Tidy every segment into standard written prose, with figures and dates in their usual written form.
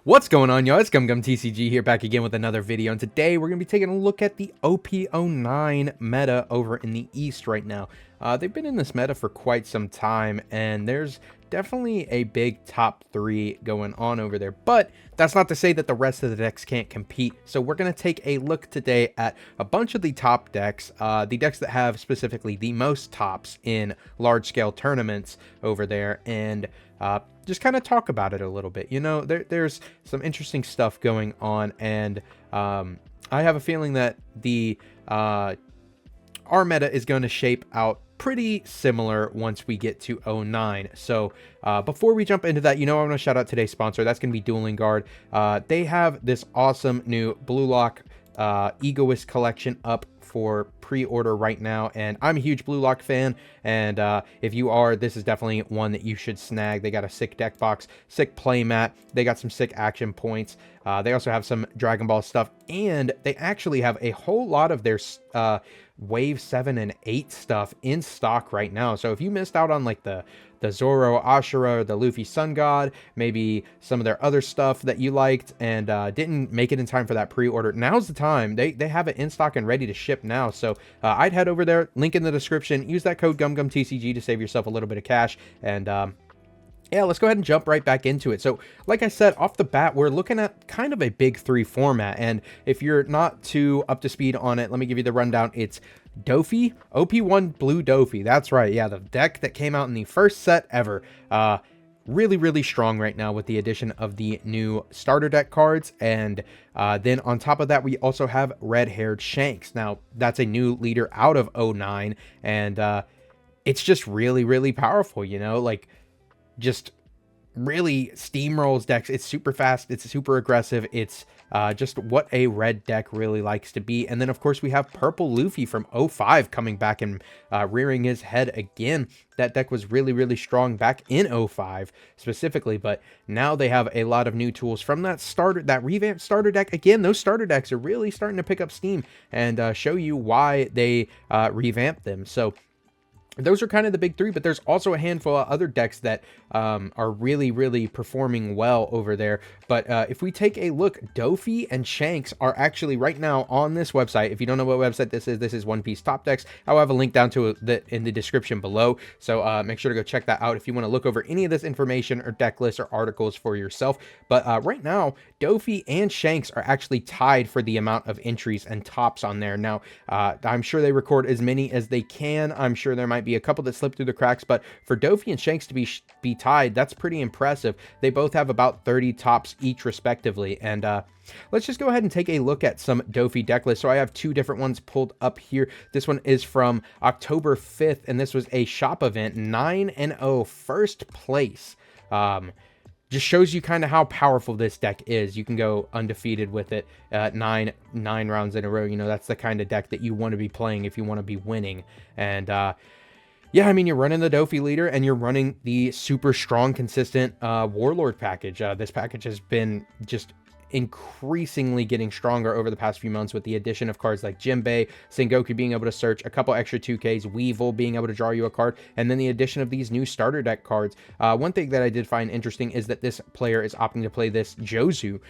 What's going on, y'all? It's TCG here, back again with another video, and today we're going to be taking a look at the OP-09 meta over in the East right now. They've been in this meta for quite some time, and there's definitely a big top 3 going on over there, but that's not to say that the rest of the decks can't compete. So we're going to take a look today at a bunch of the top decks, the decks that have specifically the most tops in large-scale tournaments over there, and just kind of talk about it a little bit. You know, there's some interesting stuff going on, and I have a feeling that the our meta is going to shape out pretty similar once we get to 09. So before we jump into that, you know, I'm going to shout out today's sponsor. That's going to be Dueling Guard. They have this awesome new Blue Lock Egoist collection up for pre-order right now, and I'm a huge Blue Lock fan, and if you are, this is definitely one that you should snag. They got a sick deck box, sick playmat, they got some sick action points, they also have some Dragon Ball stuff, and they actually have a whole lot of their Wave 7 and 8 stuff in stock right now. So if you missed out on like the Zoro Ashura, or the Luffy Sun God, maybe some of their other stuff that you liked and didn't make it in time for that pre-order, now's the time. They have it in stock and ready to ship now. So I'd head over there, link in the description, use that code TCG to save yourself a little bit of cash, and yeah, let's go ahead and jump right back into it. So, like I said, off the bat, we're looking at kind of a big 3 format. And if you're not too up to speed on it, let me give you the rundown. It's Dofi, OP1 Blue Dofi. That's right. Yeah, the deck that came out in the first set ever. Really, really strong right now with the addition of the new starter deck cards. And then on top of that, we also have Red-Haired Shanks. Now, that's a new leader out of 09. And it's just really, really powerful, you know? Like, just really steamrolls decks. It's super fast, it's super aggressive, it's just what a red deck really likes to be. And then of course we have Purple Luffy from 05 coming back and rearing his head again. That deck was really, really strong back in 05 specifically, but now they have a lot of new tools from that revamped starter deck. Again, those starter decks are really starting to pick up steam and show you why they revamped them. So those are kind of the big 3, but there's also a handful of other decks that are really, really performing well over there. But if we take a look, Dofi and Shanks are actually right now on this website. If you don't know what website this is One Piece Top Decks. I'll have a link down to it in the description below. So make sure to go check that out if you want to look over any of this information or deck lists or articles for yourself. But right now, Dofi and Shanks are actually tied for the amount of entries and tops on there. Now, I'm sure they record as many as they can. I'm sure there might be a couple that slip through the cracks, but for Dofi and Shanks to be tied, that's pretty impressive. They both have about 30 tops each respectively. And let's just go ahead and take a look at some Dofi deck lists. So I have 2 different ones pulled up here. This one is from October 5th, and this was a shop event, 9-0 first place. Just shows you kind of how powerful this deck is. You can go undefeated with it 9 rounds in a row. You know, that's the kind of deck that you want to be playing if you want to be winning. And yeah, I mean, you're running the Dofi leader and you're running the super strong, consistent Warlord package. This package has been just increasingly getting stronger over the past few months with the addition of cards like Jinbei, Sengoku being able to search, a couple extra 2Ks, Weevil being able to draw you a card, and then the addition of these new starter deck cards. One thing that I did find interesting is that this player is opting to play this Jozu,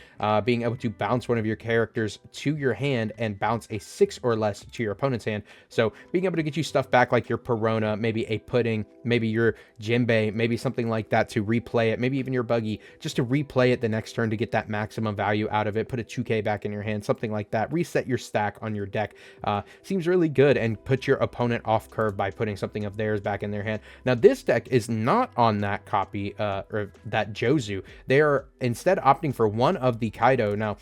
being able to bounce one of your characters to your hand and bounce a 6 or less to your opponent's hand. So being able to get you stuff back like your Perona, maybe a Pudding, maybe your Jinbei, maybe something like that to replay it, maybe even your Buggy, just to replay it the next turn to get that maximum value out of it, put a 2K back in your hand, something like that, reset your stack on your deck. Seems really good and put your opponent off curve by putting something of theirs back in their hand. Now this deck is not on that copy or that Jozu. They are instead opting for one of the Kaido. Now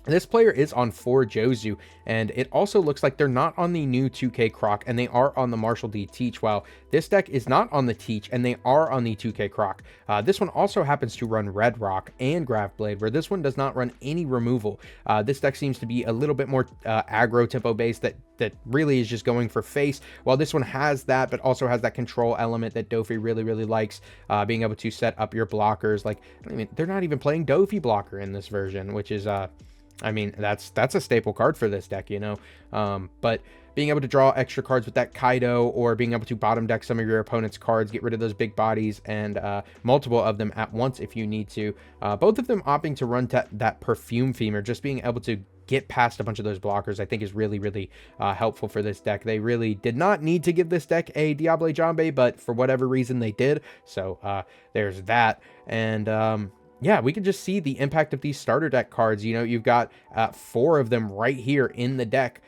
this player is on 4 Jozu, and it also looks like they're not on the new 2K Croc, and they are on the Marshall D Teach, while this deck is not on the Teach, and they are on the 2K Croc. This one also happens to run Red Rock and Grav Blade, where this one does not run any removal. This deck seems to be a little bit more aggro tempo based, that really is just going for face, while this one has that, but also has that control element that Dofi really, really likes, being able to set up your blockers. Like, I mean, they're not even playing Dofi blocker in this version, which is I mean, that's a staple card for this deck, you know. But being able to draw extra cards with that Kaido, or being able to bottom deck some of your opponent's cards, get rid of those big bodies, and multiple of them at once if you need to. Both of them opting to run that Perfume Femur, just being able to get past a bunch of those blockers, I think is really, really helpful for this deck. They really did not need to give this deck a Diable Jambe, but for whatever reason they did. So there's that. And yeah, we can just see the impact of these starter deck cards. You know, you've got 4 of them right here in the deck,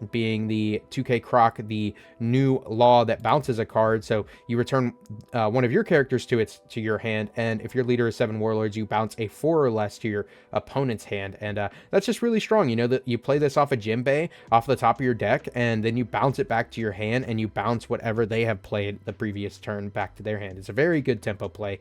being the 2K Croc, the new law that bounces a card. So you return one of your characters to your hand, and if your leader is 7 warlords, you bounce a 4 or less to your opponent's hand. And that's just really strong. You know, that you play this off a Jinbei off the top of your deck, and then you bounce it back to your hand, and you bounce whatever they have played the previous turn back to their hand. It's a very good tempo play.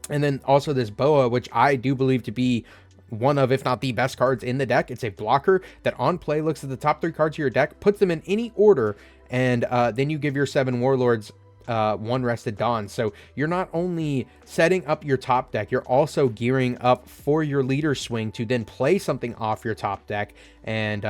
And then also this Boa, which I do believe to be one of, if not the best cards in the deck. It's a blocker that on play looks at the top 3 cards of your deck, puts them in any order, and then you give your 7 warlords 1 rested Dawn. So you're not only setting up your top deck, you're also gearing up for your leader swing to then play something off your top deck, and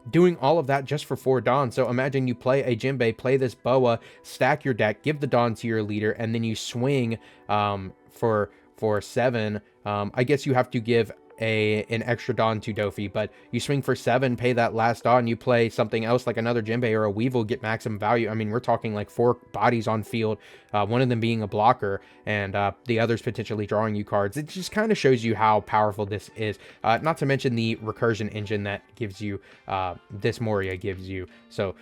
doing all of that just for 4 Dawn. So imagine you play a Jinbei, play this Boa, stack your deck, give the Dawn to your leader, and then you swing for 7. I guess you have to give an extra Dawn to Dofi, but you swing for 7, pay that last Dawn, you play something else like another Jinbei or a Weevil, get maximum value. I mean, we're talking like 4 bodies on field, one of them being a blocker, and the others potentially drawing you cards. It just kind of shows you how powerful this is. Not to mention the recursion engine that gives you, this Moria gives you. So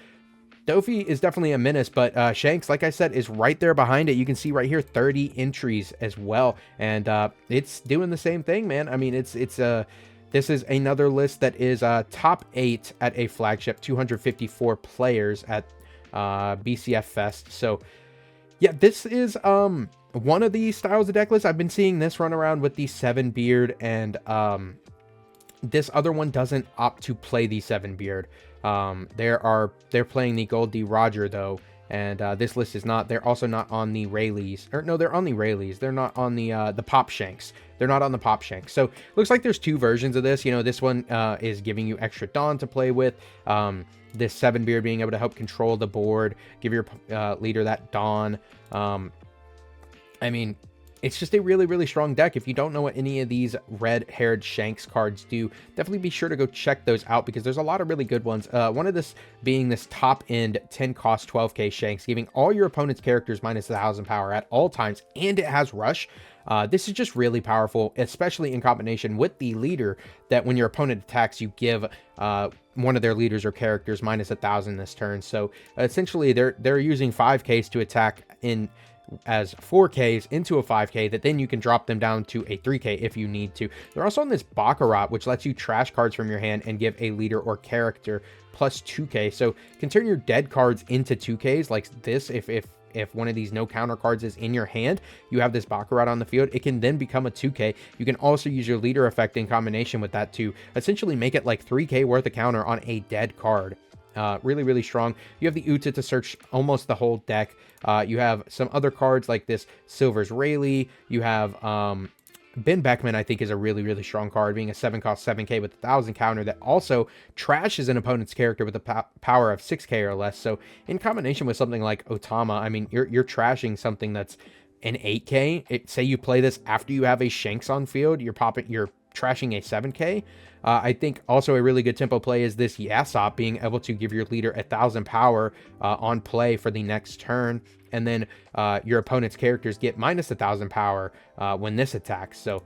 Dofi is definitely a menace, but Shanks, like I said, is right there behind it. You can see right here 30 entries as well, and it's doing the same thing, man. I mean, this is another list that is top 8 at a flagship, 254 players at BCF Fest. So yeah, this is one of the styles of deck lists. I've been seeing this run around with the 7 beard, and this other one doesn't opt to play the 7 beard. They're playing the Gold D Roger though, and this list is not. They're also not on the Rayleighs, or no, they're on the Rayleighs. They're not on the Pop Shanks. They're not on the Pop Shanks. So looks like there's 2 versions of this. You know, this one is giving you extra Dawn to play with. This 7 beard being able to help control the board, give your leader that Dawn. I mean, it's just a really, really strong deck. If you don't know what any of these red-haired Shanks cards do, definitely be sure to go check those out, because there's a lot of really good ones. One of this being this top-end 10-cost 12k Shanks, giving all your opponent's characters minus 1,000 power at all times, and it has Rush. This is just really powerful, especially in combination with the leader, that when your opponent attacks, you give one of their leaders or characters minus 1,000 this turn. So essentially, they're using 5ks to attack in as 4Ks into a 5K, that then you can drop them down to a 3K if you need to. They're also on this Baccarat, which lets you trash cards from your hand and give a leader or character plus 2K. So you can turn your dead cards into 2Ks like this. If one of these no counter cards is in your hand, you have this Baccarat on the field, it can then become a 2K. You can also use your leader effect in combination with that to essentially make it like 3K worth of counter on a dead card. Really, really strong. You have the Uta to search almost the whole deck. You have some other cards like this Silver's Rayleigh. You have Ben Beckman, I think, is a really, really strong card, being a 7-cost 7k with 1,000 counter that also trashes an opponent's character with a power of 6k or less. So in combination with something like Otama, I mean, you're trashing something that's an 8k. Say you play this after you have a Shanks on field, you're trashing a 7k. I think also a really good tempo play is this Yasop, being able to give your leader 1,000 power on play for the next turn, and then your opponent's characters get minus 1,000 power when this attacks. So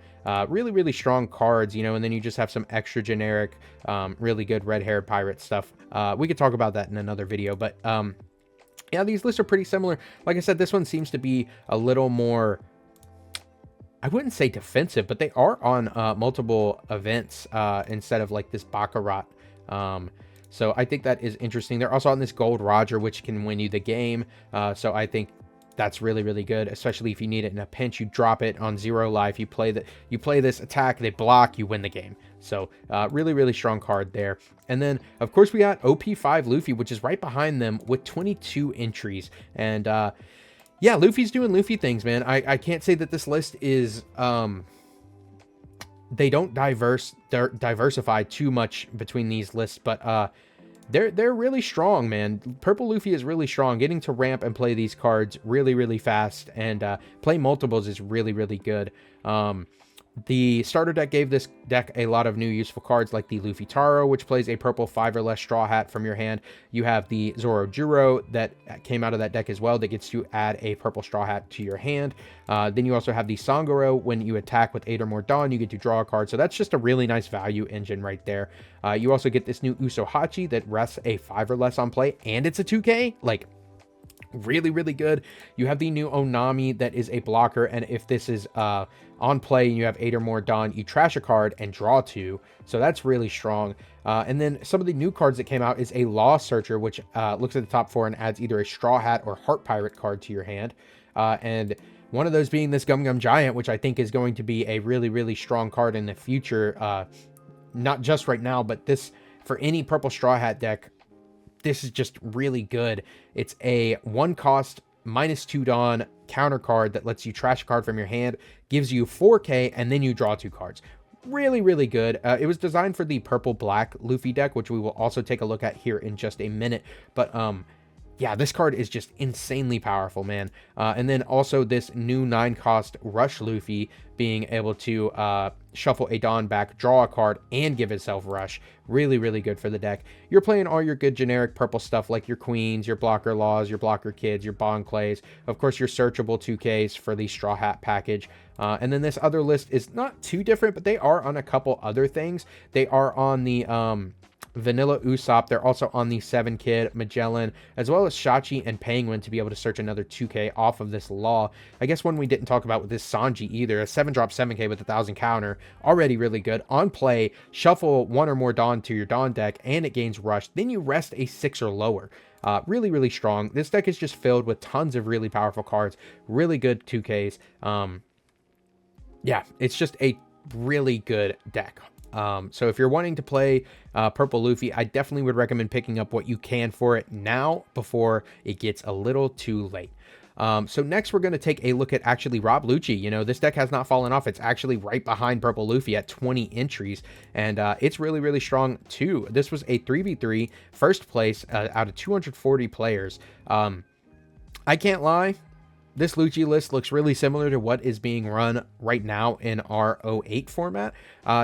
really, really strong cards, you know, and then you just have some extra generic, really good red-haired pirate stuff. We could talk about that in another video, but yeah, these lists are pretty similar. Like I said, this one seems to be a little more, I wouldn't say defensive, but they are on multiple events instead of like this Baccarat. So I think that is interesting. They're also on this Gold Roger, which can win you the game. So I think that's really, really good, especially if you need it in a pinch. You drop it on 0 life. You play this attack, they block, you win the game. So really, really strong card there. And then, of course, we got OP-5 Luffy, which is right behind them with 22 entries. And yeah, Luffy's doing Luffy things, man. I can't say that this list is, they don't diversify too much between these lists, but they're really strong, man. Purple Luffy is really strong. Getting to ramp and play these cards really, really fast and play multiples is really, really good. The starter deck gave this deck a lot of new useful cards like the Luffy Taro, which plays a purple 5 or less Straw Hat from your hand. You have the Zoro Juro that came out of that deck as well that gets to add a purple Straw Hat to your hand. Then you also have the Sangoro. When you attack with 8 or more Dawn, you get to draw a card. So that's just a really nice value engine right there. You also get this new Usohachi that rests a 5 or less on play, and it's a 2K. Like, really, really good. You have the new Onami that is a blocker, and if this is on play and you have 8 or more Dawn, you trash a card and draw 2. So that's really strong. And then some of the new cards that came out is a Law Searcher, which looks at the top 4 and adds either a Straw Hat or Heart Pirate card to your hand. And one of those being this Gum Gum Giant, which I think is going to be a really, really strong card in the future. Not just right now, but this, for any purple Straw Hat deck, this is just really good. It's a 1 cost -2 Dawn counter card that lets you trash a card from your hand, gives you 4K, and then you draw 2 cards. Really, really good. It was designed for the purple black Luffy deck, which we will also take a look at here in just a minute. But yeah, this card is just insanely powerful, man. And then also this new 9 cost Rush Luffy being able to shuffle a Dawn back, draw a card, and give itself Rush. Really, really good for the deck. You're playing all your good generic purple stuff like your Queens, your Blocker Laws, your Blocker Kids, your Bond Clays. Of course, your searchable 2Ks for the Straw Hat package. And then this other list is not too different, but they are on a couple other things. They are on the Vanilla Usopp. They're also on the 7 Kid, Magellan, as well as Shachi and Penguin to be able to search another 2K off of this Law. I guess one we didn't talk about with this Sanji either. A 7-drop 7K with 1,000 counter. Already really good. On play, shuffle 1 or more Dawn to your Dawn deck, and it gains Rush. Then you rest a 6 or lower. Really, really strong. This deck is just filled with tons of really powerful cards. Really good 2Ks. Yeah, it's just a really good deck. So if you're wanting to play Purple Luffy, I definitely would recommend picking up what you can for it now before it gets a little too late. So next we're going to take a look at actually Rob Lucci. You know, this deck has not fallen off. It's actually right behind Purple Luffy at 20 entries, and it's really, really strong too. This was a 3v3 first place out of 240 players. I can't lie. This Lucci list looks really similar to what is being run right now in our 08 format.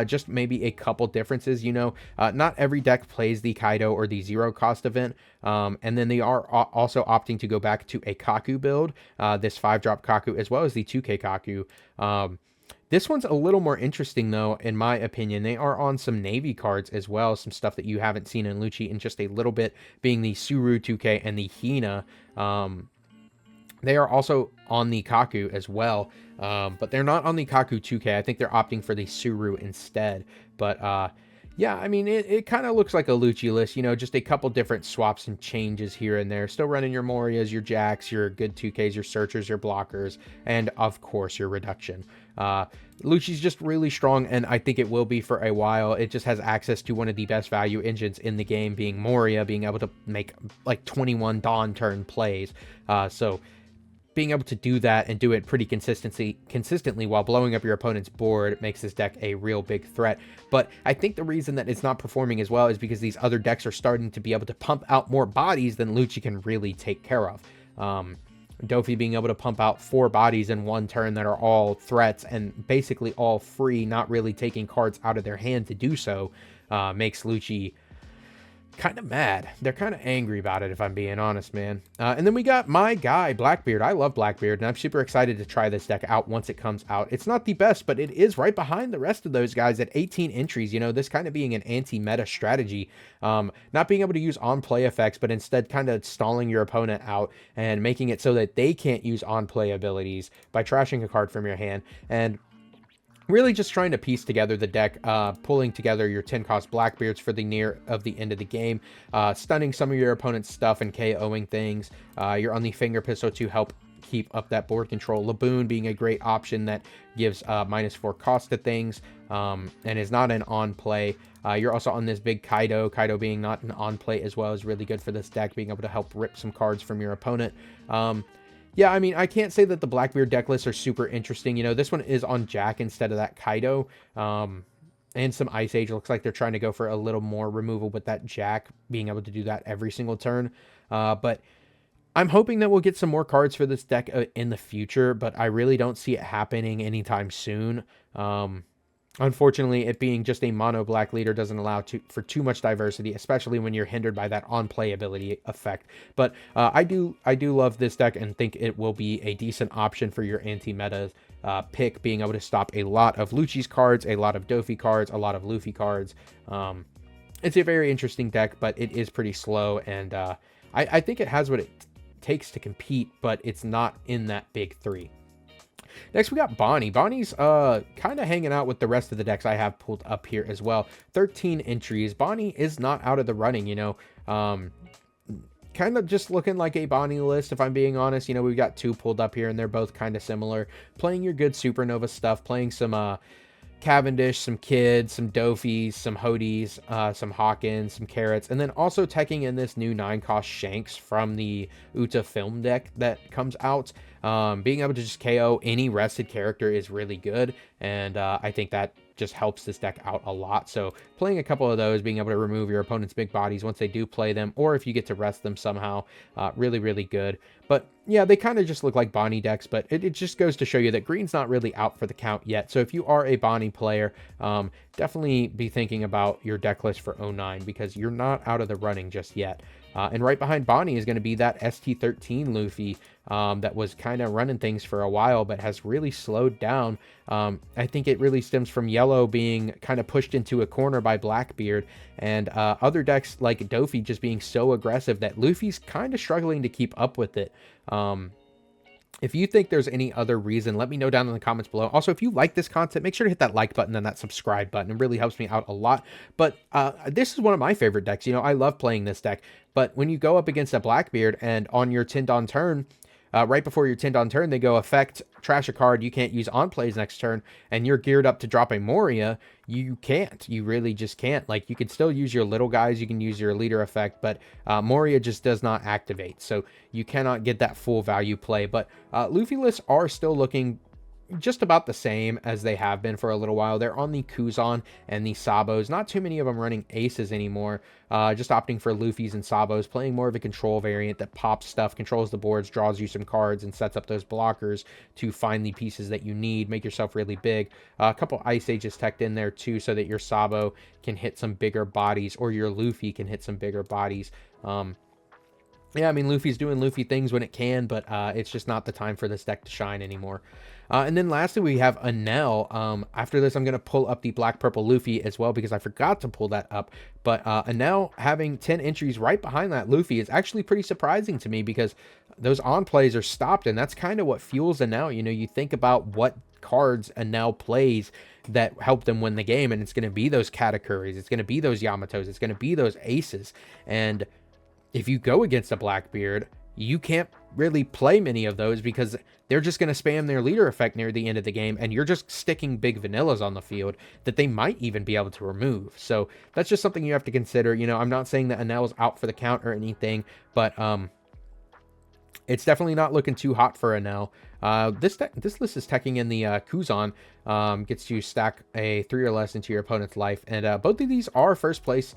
Just maybe a couple differences, you know. Not every deck plays the Kaido or the 0 cost event. And then they are also opting to go back to a Kaku build, this 5-drop Kaku, as well as the 2K Kaku. This one's a little more interesting, though, in my opinion. They are on some Navy cards as well, some stuff that you haven't seen in Lucci in just a little bit, being the Suru 2K and the Hina. They are also on the Kaku as well, but they're not on the Kaku 2K. I think they're opting for the Suru instead. But yeah, I mean, it kind of looks like a Lucci list, you know, just a couple different swaps and changes here and there. Still running your Morias, your Jacks, your good 2Ks, your Searchers, your Blockers, and of course your Reduction. Lucci's just really strong, and I think it will be for a while. It just has access to one of the best value engines in the game, being Moria, being able to make like 21 Dawn turn plays. So being able to do that and do it pretty consistently while blowing up your opponent's board makes this deck a real big threat. But I think the reason that it's not performing as well is because these other decks are starting to be able to pump out more bodies than Lucci can really take care of. Dofi being able to pump out 4 bodies in one turn that are all threats and basically all free, not really taking cards out of their hand to do so, makes Lucci kind of mad. They're kind of angry about it, if I'm being honest, man. And then we got my guy, Blackbeard. I love Blackbeard, and I'm super excited to try this deck out once it comes out. It's not the best, but it is right behind the rest of those guys at 18 entries. You know, this kind of being an anti-meta strategy. Not being able to use on-play effects, but instead kind of stalling your opponent out and making it so that they can't use on-play abilities by trashing a card from your hand. And really just trying to piece together the deck, pulling together your 10-cost Blackbeards for the near of the end of the game, stunning some of your opponent's stuff and KOing things. You're on the Finger Pistol to help keep up that board control. Laboon being a great option that gives -4 cost to things and is not an on-play. You're also on this big Kaido. Kaido being not an on-play as well is really good for this deck, being able to help rip some cards from your opponent. Yeah, I mean, I can't say that the Blackbeard deck lists are super interesting. You know, this one is on Jack instead of that Kaido. and some Ice Age. Looks like they're trying to go for a little more removal with that Jack, being able to do that every single turn. But I'm hoping that we'll get some more cards for this deck in the future, but I really don't see it happening anytime soon. Unfortunately, it being just a mono black leader doesn't allow for too much diversity, especially when you're hindered by that on playability effect. But I do love this deck and think it will be a decent option for your anti-meta pick, being able to stop a lot of Lucci's cards, a lot of Dofi cards, a lot of Luffy cards. It's a very interesting deck, but it is pretty slow, and I think it has what it takes to compete, but it's not in that big three. Next, we got Bonnie. Bonnie's kind of hanging out with the rest of the decks I have pulled up here as well. 13 entries. Bonnie is not out of the running, you know. Kind of just looking like a Bonnie list, if I'm being honest. You know, we've got 2 pulled up here, and they're both kind of similar. Playing your good Supernova stuff, playing some Cavendish, some Kids, some Dofis, some Hodies, some Hawkins, some Carrots, and then also teching in this new 9-cost Shanks from the Uta film deck that comes out. Being able to just KO any rested character is really good, and I think that just helps this deck out a lot. So playing a couple of those, being able to remove your opponent's big bodies once they do play them, or if you get to rest them somehow, really, really good. But yeah, they kind of just look like Bonnie decks, but it just goes to show you that green's not really out for the count yet. So if you are a Bonnie player, definitely be thinking about your deck list for 09, because you're not out of the running just yet. And right behind Bonnie is going to be that ST13 Luffy that was kind of running things for a while, but has really slowed down. I think it really stems from Yellow being kind of pushed into a corner by Blackbeard, and other decks like Dofi just being so aggressive that Luffy's kind of struggling to keep up with it. If you think there's any other reason, let me know down in the comments below. Also, if you like this content, make sure to hit that like button and that subscribe button. It really helps me out a lot. But this is one of my favorite decks. You know, I love playing this deck. But when you go up against a Blackbeard and on your Tindon turn, right before your Tindon turn, they go effect, trash a card you can't use on plays next turn, and you're geared up to drop a Moria, you can't. You really just can't. Like, you can still use your little guys, you can use your leader effect, but Moria just does not activate, so you cannot get that full value play. But Luffy lists are still looking just about the same as they have been for a little while. They're on the Kuzan and the Sabos. Not too many of them running aces anymore. Just opting for Luffy's and Sabos, playing more of a control variant that pops stuff, controls the boards, draws you some cards, and sets up those blockers to find the pieces that you need, make yourself really big. A couple Ice Ages teched in there too, so that your Sabo can hit some bigger bodies, or your Luffy can hit some bigger bodies. Yeah, I mean, Luffy's doing Luffy things when it can, but it's just not the time for this deck to shine anymore. And then lastly, we have Enel. After this, I'm going to pull up the Black-Purple Luffy as well, because I forgot to pull that up. But Enel having 10 entries right behind that Luffy is actually pretty surprising to me, because those on-plays are stopped, and that's kind of what fuels Enel. You know, you think about what cards Enel plays that help them win the game, and it's going to be those Katakuris, it's going to be those Yamatos, it's going to be those aces. And if you go against a Blackbeard, you can't really play many of those, because they're just going to spam their leader effect near the end of the game, and you're just sticking big vanillas on the field that they might even be able to remove. So that's just something you have to consider. You know, I'm not saying that Enel's out for the count or anything, but it's definitely not looking too hot for Enel. This list is teching in the Kuzan, gets you stack a 3 or less into your opponent's life, and both of these are first place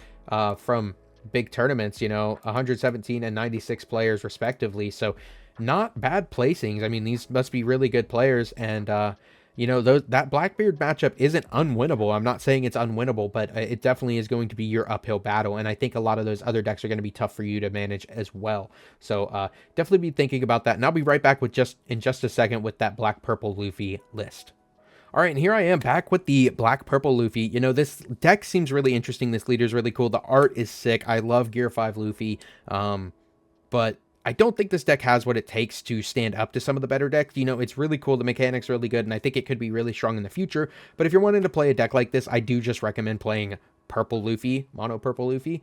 from big tournaments, you know, 117 and 96 players respectively, so not bad placings. I mean, these must be really good players, and you know, that Blackbeard matchup isn't unwinnable. I'm not saying it's unwinnable, but it definitely is going to be your uphill battle, and I think a lot of those other decks are going to be tough for you to manage as well. So definitely be thinking about that, and I'll be right back with in just a second with that Black-Purple Luffy list. All right, and here I am back with the Black-Purple Luffy. You know, this deck seems really interesting. This leader is really cool. The art is sick. I love Gear 5 Luffy, but I don't think this deck has what it takes to stand up to some of the better decks. You know, it's really cool. The mechanics are really good, and I think it could be really strong in the future. But if you're wanting to play a deck like this, I do just recommend playing Purple Luffy, Mono Purple Luffy.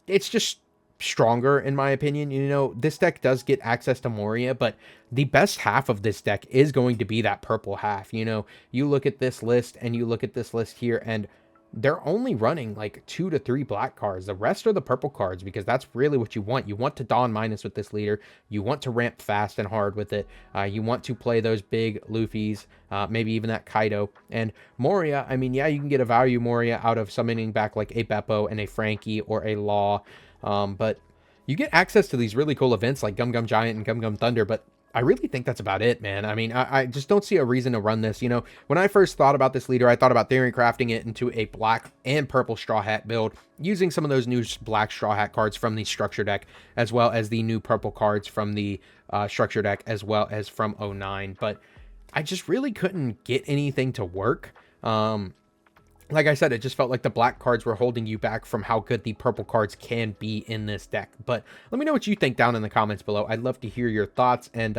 It's just stronger, in my opinion. You know, this deck does get access to Moria, but the best half of this deck is going to be that purple half. You know, you look at this list and you look at this list here, and they're only running like 2 to 3 black cards. The rest are the purple cards because that's really what you want. You want to Dawn Minus with this leader. You want to ramp fast and hard with it. You want to play those big Luffys, maybe even that Kaido. And Moria, I mean, yeah, you can get a value Moria out of summoning back like a Beppo and a Frankie or a Law. But you get access to these really cool events like Gum Gum Giant and Gum Gum Thunder, but I really think that's about it, man. I mean, I just don't see a reason to run this. You know, when I first thought about this leader, I thought about theory crafting it into a black and purple Straw Hat build, using some of those new black Straw Hat cards from the structure deck, as well as the new purple cards from the structure deck, as well as from 09. But I just really couldn't get anything to work. Like I said, it just felt like the black cards were holding you back from how good the purple cards can be in this deck. But let me know what you think down in the comments below. I'd love to hear your thoughts. And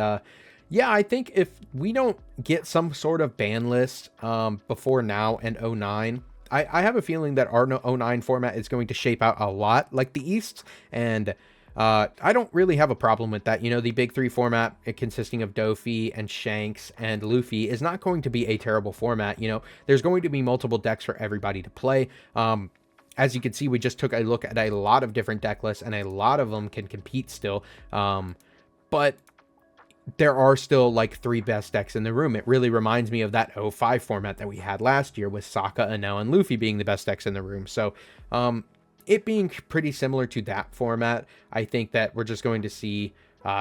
yeah, I think if we don't get some sort of ban list before now and 09, I have a feeling that our 09 format is going to shape out a lot like the East. And I don't really have a problem with that. You know, the big three format, consisting of Dofi and Shanks and Luffy, is not going to be a terrible format. You know, there's going to be multiple decks for everybody to play. As you can see, we just took a look at a lot of different deck lists, and a lot of them can compete still. But there are still like 3 best decks in the room. It really reminds me of that 05 format that we had last year with Sokka, Enel, and Luffy being the best decks in the room. So, it being pretty similar to that format, I think that we're just going to see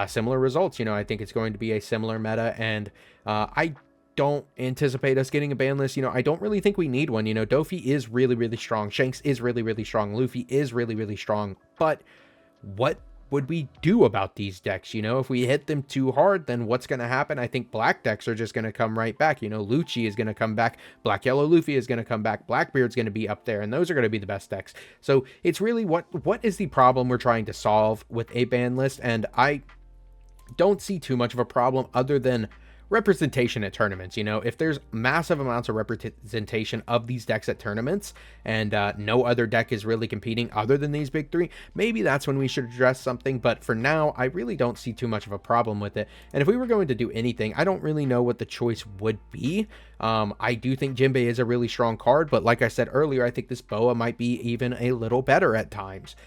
similar results. You know, I think it's going to be a similar meta, and I don't anticipate us getting a ban list. You know, I don't really think we need one. You know, Dofi is really, really strong. Shanks is really, really strong. Luffy is really, really strong. But what would we do about these decks? You know, if we hit them too hard, then what's going to happen? I think black decks are just going to come right back. You know, Lucci is going to come back. Black Yellow Luffy is going to come back. Blackbeard's going to be up there, and those are going to be the best decks. So it's really what is the problem we're trying to solve with a ban list? And I don't see too much of a problem other than representation at tournaments. You know, if there's massive amounts of representation of these decks at tournaments, and no other deck is really competing other than these big 3, maybe that's when we should address something. But for now, I really don't see too much of a problem with it. And if we were going to do anything, I don't really know what the choice would be. I do think Jinbei is a really strong card, but like I said earlier, I think this Boa might be even a little better at times.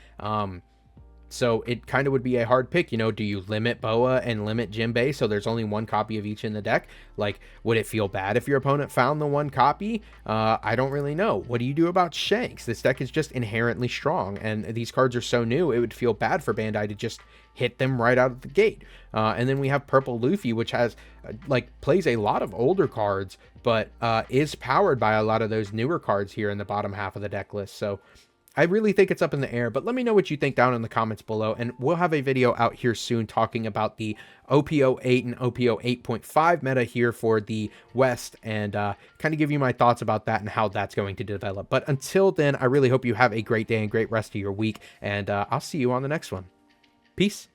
So it kind of would be a hard pick. You know, do you limit Boa and limit Jinbei so there's only 1 copy of each in the deck? Like, would it feel bad if your opponent found the 1 copy? I don't really know. What do you do about Shanks? This deck is just inherently strong, and these cards are so new, it would feel bad for Bandai to just hit them right out of the gate. And then we have Purple Luffy, which has, plays a lot of older cards, but is powered by a lot of those newer cards here in the bottom half of the deck list. So I really think it's up in the air, but let me know what you think down in the comments below, and we'll have a video out here soon talking about the OP-08 and OP-08.5 meta here for the West, and kind of give you my thoughts about that and how that's going to develop. But until then, I really hope you have a great day and great rest of your week, and I'll see you on the next one. Peace.